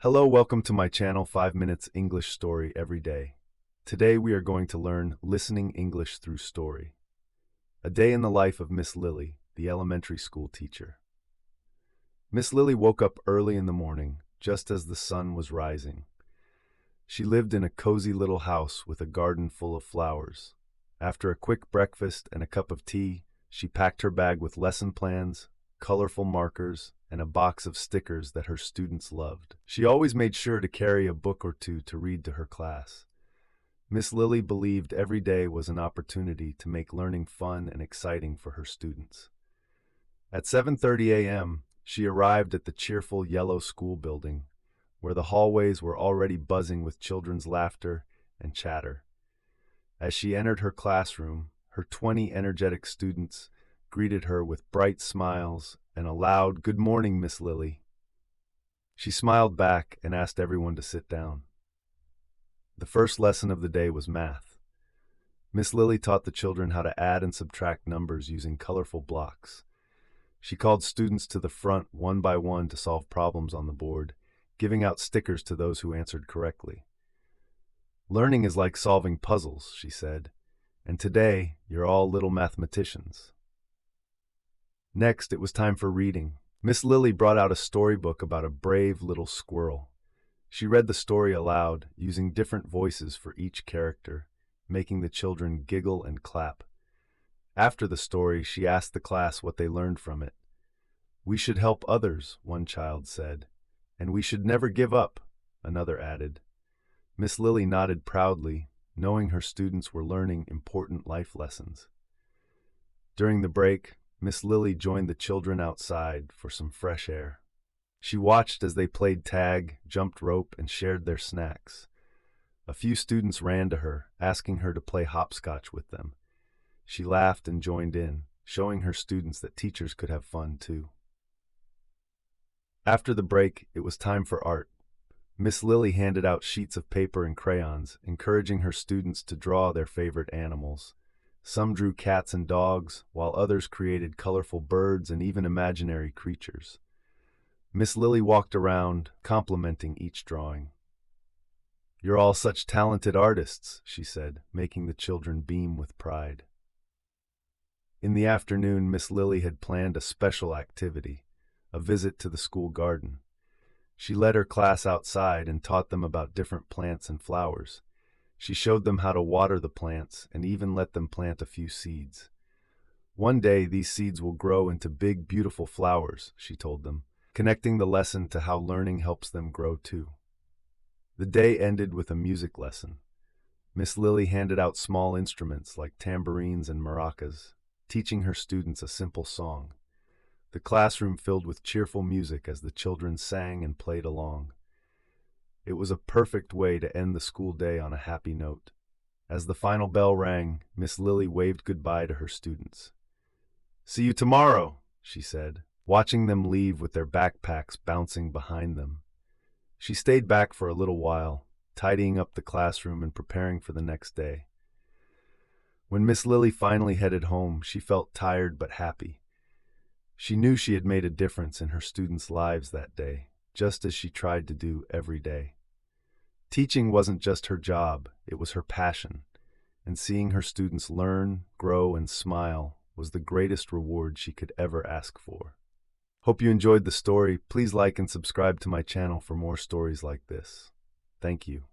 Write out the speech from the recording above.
Hello, welcome to my channel 5 Minutes English Story Every Day. Today we are going to learn listening English through story. A day in the life of Miss Lily, the elementary school teacher. Miss Lily woke up early in the morning, just as the sun was rising. She lived in a cozy little house with a garden full of flowers. After a quick breakfast and a cup of tea, she packed her bag with lesson plans, colorful markers, and a box of stickers that her students loved. She always made sure to carry a book or two to read to her class. Miss Lily believed every day was an opportunity to make learning fun and exciting for her students. At 7:30 a.m., she arrived at the cheerful yellow school building, where the hallways were already buzzing with children's laughter and chatter. As she entered her classroom, her 20 energetic students greeted her with bright smiles and a loud, "Good morning, Miss Lily." She smiled back and asked everyone to sit down. The first lesson of the day was math. Miss Lily taught the children how to add and subtract numbers using colorful blocks. She called students to the front one by one to solve problems on the board, giving out stickers to those who answered correctly. "Learning is like solving puzzles," she said, "and today you're all little mathematicians." Next, it was time for reading. Miss Lily brought out a storybook about a brave little squirrel. She read the story aloud, using different voices for each character, making the children giggle and clap. After the story, she asked the class what they learned from it. "We should help others," one child said. "And we should never give up," another added. Miss Lily nodded proudly, knowing her students were learning important life lessons. During the break, Miss Lily joined the children outside for some fresh air. She watched as they played tag, jumped rope, and shared their snacks. A few students ran to her, asking her to play hopscotch with them. She laughed and joined in, showing her students that teachers could have fun too. After the break, it was time for art. Miss Lily handed out sheets of paper and crayons, encouraging her students to draw their favorite animals. Some drew cats and dogs, while others created colorful birds and even imaginary creatures. Miss Lily walked around, complimenting each drawing. "You're all such talented artists," she said, making the children beam with pride. In the afternoon, Miss Lily had planned a special activity, a visit to the school garden. She led her class outside and taught them about different plants and flowers. She showed them how to water the plants and even let them plant a few seeds. "One day these seeds will grow into big, beautiful flowers," she told them, connecting the lesson to how learning helps them grow too. The day ended with a music lesson. Miss Lily handed out small instruments like tambourines and maracas, teaching her students a simple song. The classroom filled with cheerful music as the children sang and played along. It was a perfect way to end the school day on a happy note. As the final bell rang, Miss Lily waved goodbye to her students. "See you tomorrow," she said, watching them leave with their backpacks bouncing behind them. She stayed back for a little while, tidying up the classroom and preparing for the next day. When Miss Lily finally headed home, she felt tired but happy. She knew she had made a difference in her students' lives that day, just as she tried to do every day. Teaching wasn't just her job, it was her passion, and seeing her students learn, grow, and smile was the greatest reward she could ever ask for. Hope you enjoyed the story. Please like and subscribe to my channel for more stories like this. Thank you.